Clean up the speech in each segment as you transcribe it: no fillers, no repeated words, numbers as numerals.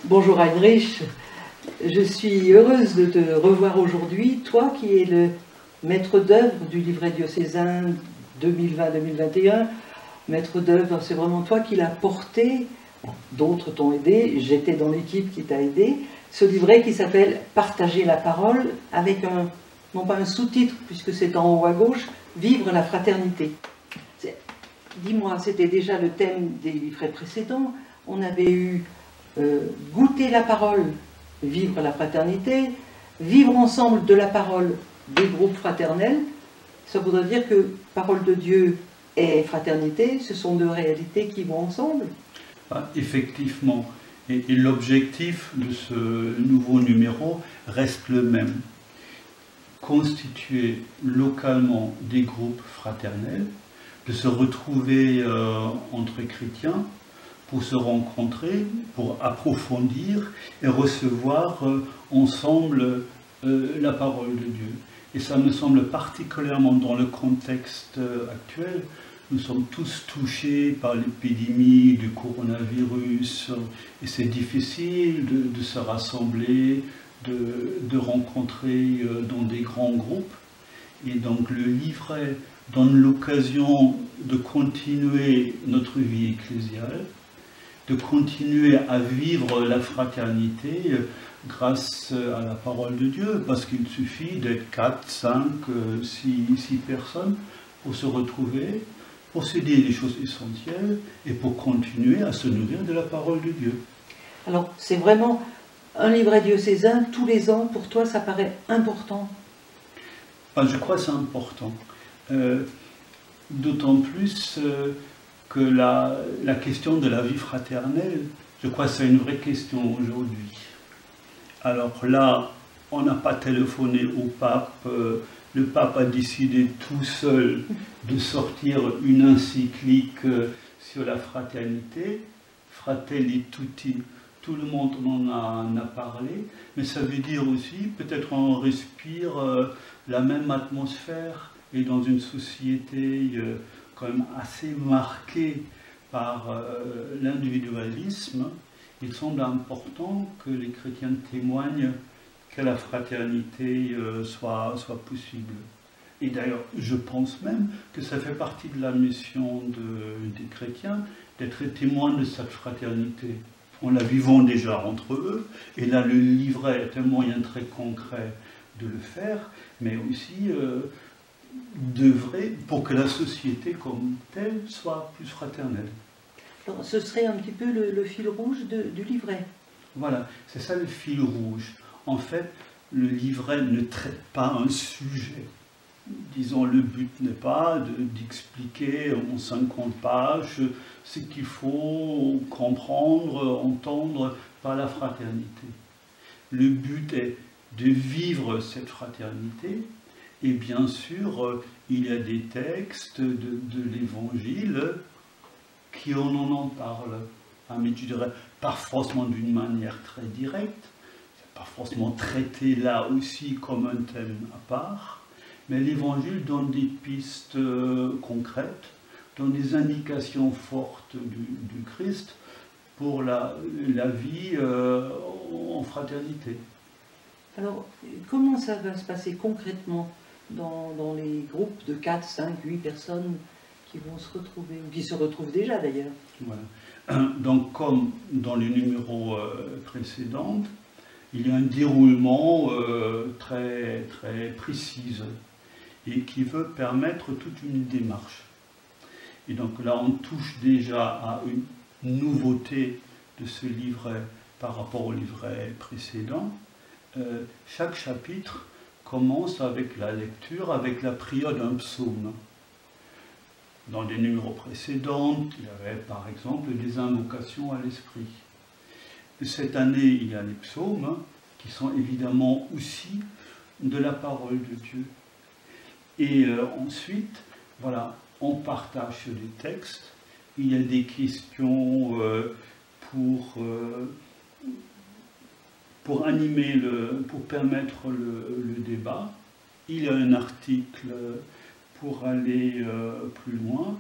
Bonjour Heinrich, je suis heureuse de te revoir aujourd'hui, toi qui es le maître d'œuvre du livret diocésain 2020-2021. Maître d'œuvre, c'est vraiment toi qui l'as porté, d'autres t'ont aidé, j'étais dans l'équipe qui t'a aidé, ce livret qui s'appelle « Partager la parole » avec non pas un sous-titre puisque c'est en haut à gauche, « Vivre la fraternité ». Dis-moi, c'était déjà le thème des livrets précédents, on avait eu goûter la parole, vivre la fraternité, vivre ensemble de la parole des groupes fraternels. Ça voudrait dire que parole de Dieu et fraternité, ce sont deux réalités qui vont ensemble. Effectivement, et l'objectif de ce nouveau numéro reste le même. Constituer localement des groupes fraternels, de se retrouver entre chrétiens, pour se rencontrer, pour approfondir et recevoir ensemble la parole de Dieu. Et ça me semble particulièrement dans le contexte actuel. Nous sommes tous touchés par l'épidémie du coronavirus et c'est difficile de se rassembler, de rencontrer dans des grands groupes. Et donc le livret donne l'occasion de continuer notre vie ecclésiale, de continuer à vivre la fraternité grâce à la parole de Dieu, parce qu'il suffit d'être 4, 5, 6 personnes pour se retrouver, pour se dire des choses essentielles et pour continuer à se nourrir de la parole de Dieu. Alors, c'est vraiment un livret diocésain, tous les ans, pour toi, ça paraît important? Je crois que c'est important. D'autant plus que la question de la vie fraternelle, je crois que c'est une vraie question aujourd'hui. Alors là, on n'a pas téléphoné au pape, le pape a décidé tout seul de sortir une encyclique sur la fraternité, Fratelli Tutti, tout le monde en a parlé, mais ça veut dire aussi, peut-être on respire la même atmosphère et dans une société quand même assez marquée par l'individualisme, il semble important que les chrétiens témoignent que la fraternité soit possible. Et d'ailleurs, je pense même que ça fait partie de la mission des chrétiens d'être témoins de cette fraternité. En la vivant déjà entre eux, et là le livret est un moyen très concret de le faire, mais aussi d'œuvrer pour que la société comme telle soit plus fraternelle. Alors, ce serait un petit peu le fil rouge du livret. Voilà, c'est ça le fil rouge. En fait, le livret ne traite pas un sujet. Disons, le but n'est pas d'expliquer en 50 pages ce qu'il faut comprendre, entendre par la fraternité. Le but est de vivre cette fraternité. Et bien sûr, il y a des textes de l'Évangile qui en parlent. Mais je dirais pas forcément d'une manière très directe, pas forcément traité là aussi comme un thème à part, mais l'Évangile donne des pistes concrètes, donne des indications fortes du Christ pour la vie en fraternité. Alors, comment ça va se passer concrètement dans les groupes de 4, 5, 8 personnes qui vont se retrouver, ou qui se retrouvent déjà d'ailleurs? Voilà. Donc, comme dans les numéros précédents, il y a un déroulement très précis et qui veut permettre toute une démarche. Et donc là, on touche déjà à une nouveauté de ce livret par rapport au livret précédent. Chaque chapitre commence avec la lecture, avec la prière d'un psaume. Dans les numéros précédents, il y avait par exemple des invocations à l'esprit. Cette année, il y a les psaumes qui sont évidemment aussi de la parole de Dieu. Et ensuite, voilà, on partage des textes. Il y a des questions pour animer, pour permettre le débat. Il y a un article pour aller plus loin.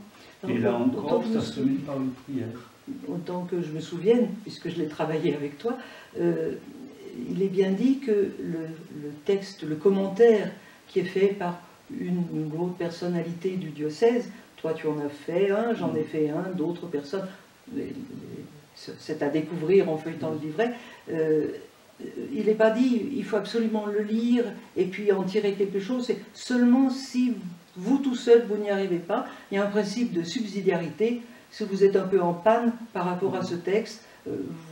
Et là encore, ça se termine par une prière. Autant que je me souvienne, puisque je l'ai travaillé avec toi, il est bien dit que le texte, le commentaire qui est fait par une grande personnalité du diocèse, toi tu en as fait un, j'en ai fait un, d'autres personnes, c'est à découvrir en feuilletant le livret, il n'est pas dit, il faut absolument le lire et puis en tirer quelque chose, c'est seulement si vous tout seul, vous n'y arrivez pas, il y a un principe de subsidiarité. Si vous êtes un peu en panne par rapport à ce texte,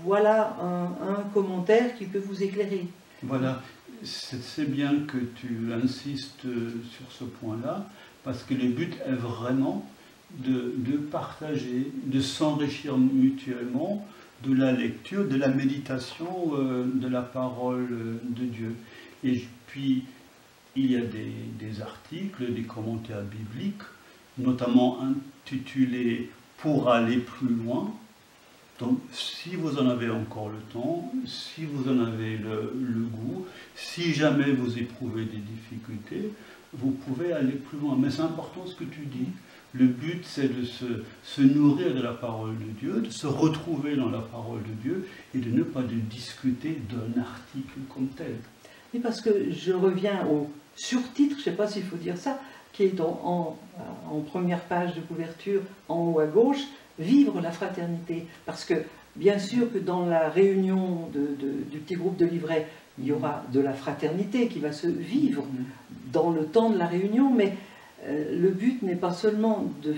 voilà un commentaire qui peut vous éclairer. Voilà, c'est bien que tu insistes sur ce point-là, parce que le but est vraiment de partager, de s'enrichir mutuellement de la lecture, de la méditation de la parole de Dieu. Et puis, il y a des articles, des commentaires bibliques, notamment intitulés « Pour aller plus loin ». Donc, si vous en avez encore le temps, si vous en avez le goût, si jamais vous éprouvez des difficultés, vous pouvez aller plus loin. Mais c'est important ce que tu dis. Le but, c'est de se nourrir de la parole de Dieu, de se retrouver dans la parole de Dieu et de ne pas discuter d'un article comme tel. Et parce que je reviens au surtitre, je ne sais pas s'il faut dire ça, qui est en première page de couverture, en haut à gauche, « Vivre la fraternité ». Parce que, bien sûr que dans la réunion du petit groupe de livrets, il y aura de la fraternité qui va se vivre dans le temps de la réunion, mais le but n'est pas seulement de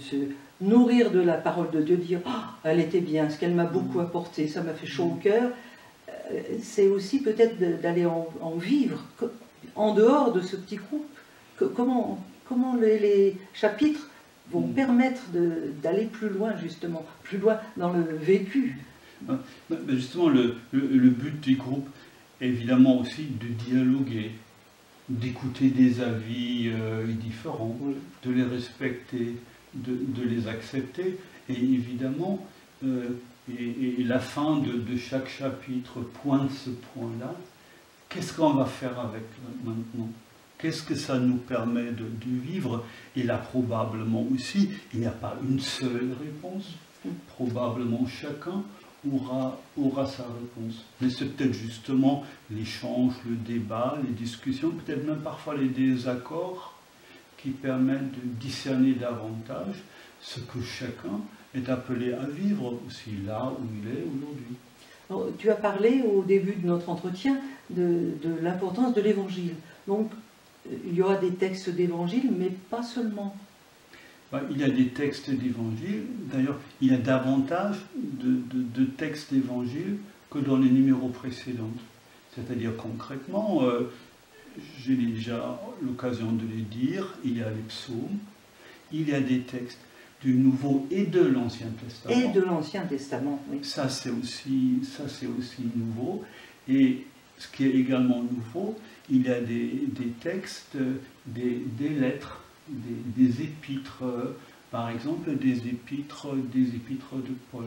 se nourrir de la parole de Dieu, dire « Ah, elle était bien, ce qu'elle m'a beaucoup apporté, ça m'a fait chaud au cœur », c'est aussi peut-être d'aller en vivre en dehors de ce petit groupe. Comment les chapitres vont permettre d'aller plus loin, justement, plus loin dans le vécu. Justement, le but du groupe est évidemment aussi de dialoguer, d'écouter des avis différents, oui, de les respecter, de les accepter, et évidemment, et la fin de chaque chapitre pointe ce point-là. Qu'est-ce qu'on va faire avec maintenant? Qu'est-ce que ça nous permet de vivre? Et là, probablement aussi, il n'y a pas une seule réponse. Probablement chacun aura sa réponse. Mais c'est peut-être justement l'échange, le débat, les discussions, peut-être même parfois les désaccords qui permettent de discerner davantage ce que chacun est appelé à vivre aussi là où il est aujourd'hui. Tu as parlé au début de notre entretien de l'importance de l'évangile. Donc, il y aura des textes d'évangile, mais pas seulement. Il y a des textes d'évangile. D'ailleurs, il y a davantage de textes d'évangile que dans les numéros précédents. C'est-à-dire concrètement, j'ai déjà l'occasion de les dire, il y a les psaumes, il y a des textes du Nouveau et de l'Ancien Testament. Et de l'Ancien Testament, oui. Ça, c'est aussi nouveau. Et ce qui est également nouveau, il y a des textes, des lettres, des épîtres, par exemple des épîtres de Paul.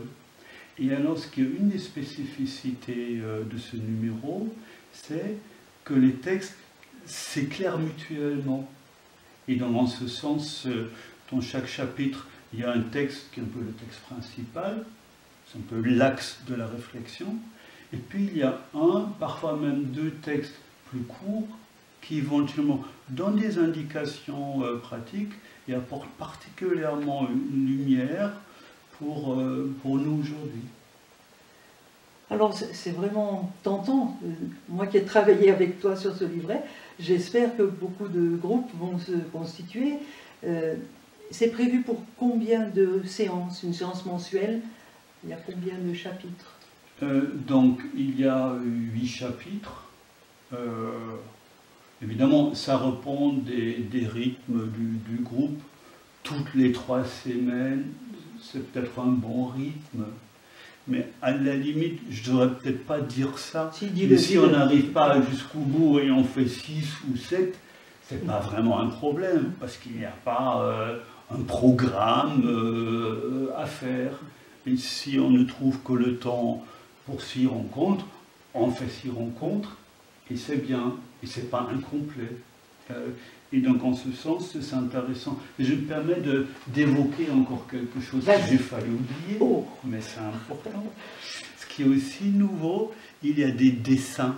Et alors, ce qui est une des spécificités de ce numéro, c'est que les textes s'éclairent mutuellement. Et dans ce sens, dans chaque chapitre, il y a un texte qui est un peu le texte principal, c'est un peu l'axe de la réflexion, et puis il y a parfois même deux textes plus courts qui éventuellement donnent des indications pratiques et apportent particulièrement une lumière pour nous aujourd'hui. Alors c'est vraiment tentant. Moi qui ai travaillé avec toi sur ce livret, j'espère que beaucoup de groupes vont se constituer. C'est prévu pour combien de séances? Une séance mensuelle? Il y a combien de chapitres? Donc il y a 8 chapitres. Évidemment, ça reprend des rythmes du groupe. Toutes les 3 semaines, c'est peut-être un bon rythme. Mais à la limite, je ne devrais peut-être pas dire ça. Si on n'arrive pas jusqu'au bout et on fait 6 ou 7, ce n'est pas vraiment un problème, parce qu'il n'y a pas un programme à faire. Et si on ne trouve que le temps pour 6 rencontres, on fait 6 rencontres, et c'est bien, et ce n'est pas incomplet. Et donc en ce sens, c'est intéressant. Et je me permets d'évoquer encore quelque chose que j'ai failli oublier, mais c'est important. Ce qui est aussi nouveau, il y a des dessins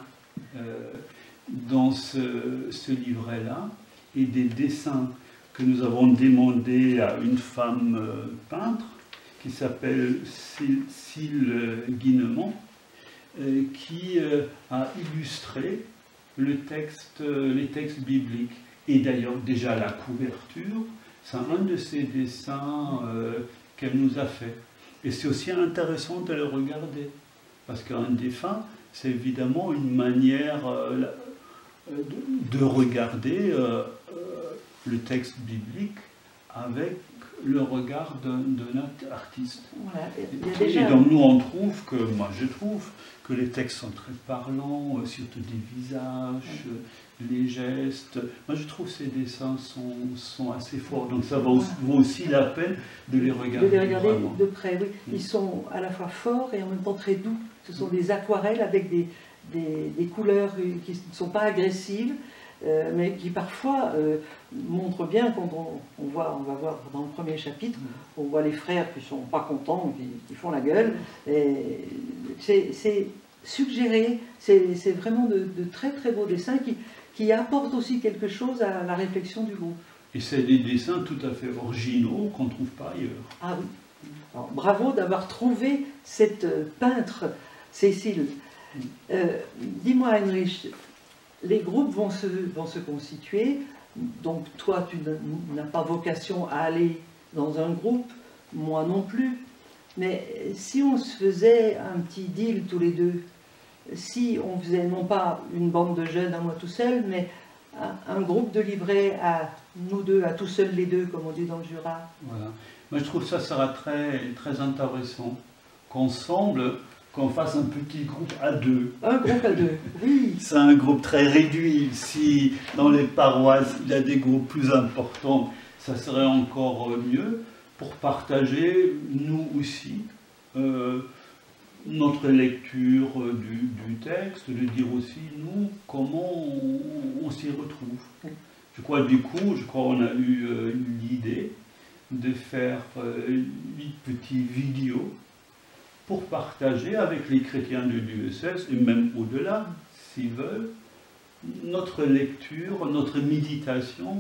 dans ce livret-là, et des dessins que nous avons demandés à une femme peintre, qui s'appelle Cécile Guinemont, qui a illustré les textes bibliques. Et d'ailleurs, déjà la couverture, c'est un de ces dessins qu'elle nous a fait. Et c'est aussi intéressant de le regarder, parce qu'un dessin, c'est évidemment une manière de regarder le texte biblique avec le regard d'un artiste. Voilà. Et donc nous on trouve que, moi je trouve que les textes sont très parlants, surtout des visages, les gestes. Moi je trouve que ces dessins sont assez forts, donc ça vaut aussi la peine de les regarder. De les regarder de près, oui. Ils sont à la fois forts et en même temps très doux. Ce sont des aquarelles avec des couleurs qui ne sont pas agressives, mais qui parfois montrent bien, quand on va voir dans le premier chapitre, on voit les frères qui ne sont pas contents, qui font la gueule. C'est suggéré, c'est vraiment de très très beaux dessins qui apportent aussi quelque chose à la réflexion du groupe. Et c'est des dessins tout à fait originaux qu'on ne trouve pas ailleurs. Ah oui. Alors, bravo d'avoir trouvé cette peintre, Cécile. Dis-moi, Heinrich, les groupes vont se constituer, donc toi tu n'as pas vocation à aller dans un groupe, moi non plus, mais si on se faisait un petit deal tous les deux, si on faisait non pas une bande de jeunes à moi tout seul, mais un groupe de livrets à nous deux, à tout seuls les deux, comme on dit dans le Jura. Voilà. Moi je trouve que ça sera très, très intéressant, qu'ensemble, qu'on fasse un petit groupe à deux. Un groupe à deux, oui. C'est un groupe très réduit. Si dans les paroisses, il y a des groupes plus importants, ça serait encore mieux pour partager, nous aussi, notre lecture du texte, de dire aussi, nous, comment on s'y retrouve. Je crois on a eu l'idée de faire 8 petites vidéos pour partager avec les chrétiens du diocèse, et même au-delà, s'ils veulent, notre lecture, notre méditation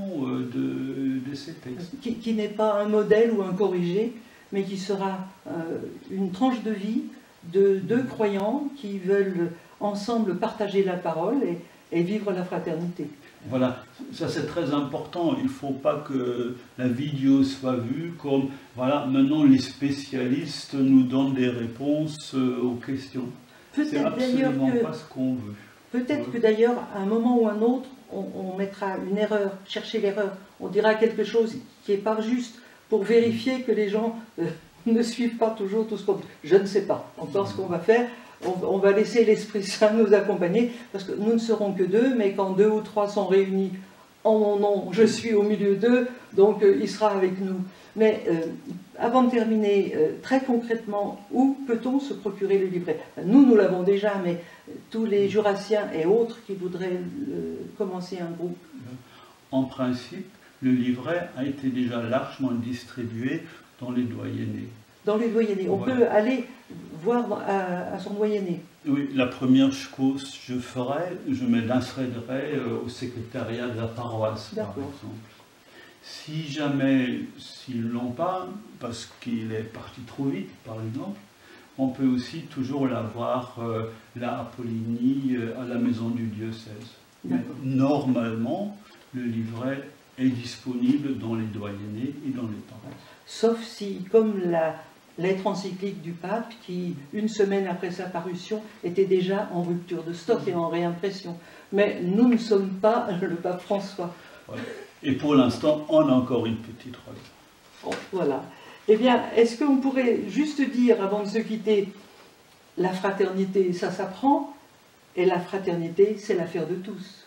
de ces textes. Qui n'est pas un modèle ou un corrigé, mais qui sera une tranche de vie de deux croyants qui veulent ensemble partager la parole et vivre la fraternité. Voilà, ça c'est très important. Il ne faut pas que la vidéo soit vue comme, voilà, maintenant les spécialistes nous donnent des réponses aux questions. C'est absolument pas ce qu'on veut. Peut-être que d'ailleurs, à un moment ou à un autre, on mettra une erreur, chercher l'erreur. On dira quelque chose qui n'est pas juste pour vérifier que les gens ne suivent pas toujours tout ce qu'on dit. Je ne sais pas encore ce qu'on va faire. On va laisser l'Esprit Saint nous accompagner, parce que nous ne serons que deux, mais quand 2 ou 3 sont réunis en mon nom, je suis au milieu d'eux, donc il sera avec nous. Mais avant de terminer, très concrètement, où peut-on se procurer le livret? Nous l'avons déjà, mais tous les Jurassiens et autres qui voudraient commencer un groupe. En principe, le livret a été déjà largement distribué dans les doyennés. Dans les doyennés. On peut aller voir à son doyenné. Oui, la première chose que je ferai, je me l'inscrirai au secrétariat de la paroisse, par exemple. Si jamais, s'ils ne l'ont pas, parce qu'il est parti trop vite, par exemple, on peut aussi toujours l'avoir là à Poligny, à la maison du diocèse. Mais normalement, le livret est disponible dans les doyennés et dans les paroisses. Sauf si, comme la lettre encyclique du pape, qui, une semaine après sa parution, était déjà en rupture de stock et en réimpression. Mais nous ne sommes pas le pape François. Voilà. Et pour l'instant, on a encore une petite relève. Oh, voilà. Eh bien, est-ce qu'on pourrait juste dire, avant de se quitter, la fraternité, ça s'apprend, et la fraternité, c'est l'affaire de tous.